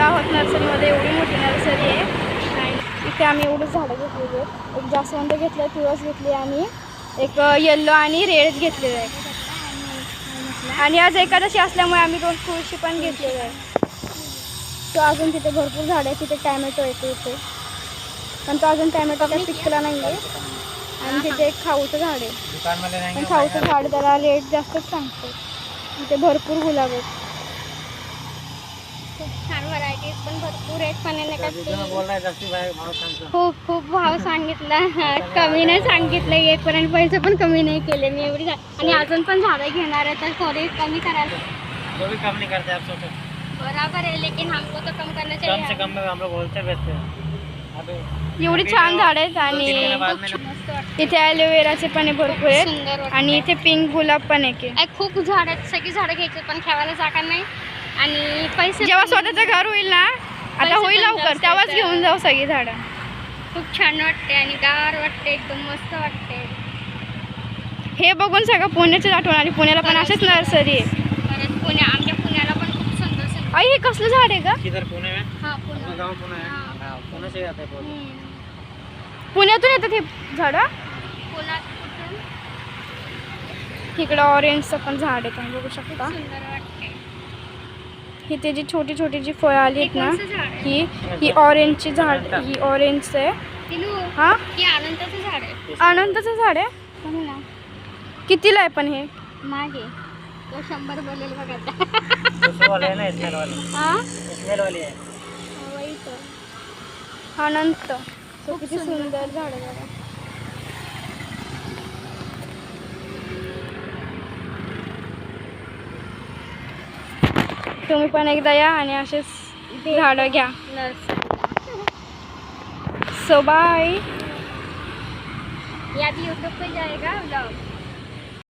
आहोत नर्सरीमध्ये. एवढी मोठी नर्सरी आहे आणि इथे आम्ही एवढी झाडं घेतलेली आहेत. एक जास्वंद घेतलं आहे, तुळस घेतली आणि एक येल्लो आणि रेड घेतलेलं आहे. आणि आज एकादशी असल्यामुळे आम्ही 2 तुळशी पण घेतलेले आहे. तो अजून तिथे भरपूर झाडं आहे. तिथे टॅमॅटो येते इथे, पण तो अजून टॅमॅटो काही पिकला नाही आहे. आणि तिथे एक खाऊचं झाड आहे, पण खाऊचं झाड त्याला रेट जास्तच सांगतो. इथे भरपूर गुलाब आहेत, खूप छान व्हरायटीज पण भरपूर आहेत. पण खूप भाव सांगितला, कमी नाही सांगितलं. एकपर्यंत पैसे पण कमी नाही केले मी एवढी. आणि अजून पण झाडं घेणार आहे तर थोडी कमी करायला. कम नहीं करते आप सोचो बराबर है, लेकिन हमको तो कम करना चाहिए. कम से कम में हम लोग बोलते बेचते हैं. एवढी छान झाड आहेत. आणि इथे ॲलोवेराचे पण भरपूर आहेत. आणि इथे पिंक गुलाब पण आहे. खूप झाड आहेत, सगळी झाडं घ्यायची पण ठेवायला जागा नाही. आणि पैसे जेव्हा स्वतःचं घर होईल ना, आता होईल लवकर, तेव्हाच घेऊन जाऊ सगळी झाडं. खूप छान वाटते आणि गार वाटते, एकदम मस्त वाटते. हे बघून सगळं पुण्याची आठवण आली. पुण्याला पण अशीच नर्सरी आहे. परत आमच्या पुण्याला पण खूप सुंदर. आई हे कसलं झाड आहे का? किधर पुणे में? हां, पुणे. गांव पुणे है. हां, पुणे से आते हैं. पुण्यातून येतात हे झाडं. तिकडं ऑरेंजचं पण झाड आहे, तुम्ही बघू शकता. ही त्याची छोटी छोटी जी फळं आली आहेत ना, ही ऑरेंजची झाड, ही ऑरेंज आहे. हां, अनंताचं झाड आहे. अनंताचं झाड आहे. कितीला आहे पण हे? मागे तो 100 बोलेल बघा. वाले ना स्मेल वाले. हां, स्मेल वाली आहे. वही तो अनंत. तो किती सुंदर झाड आहे बघा. तुम्ही पण एकदा या आणि असेच झाडं घ्या. So bye. या भी यूट्यूब पे जाएगा ब्लॉग.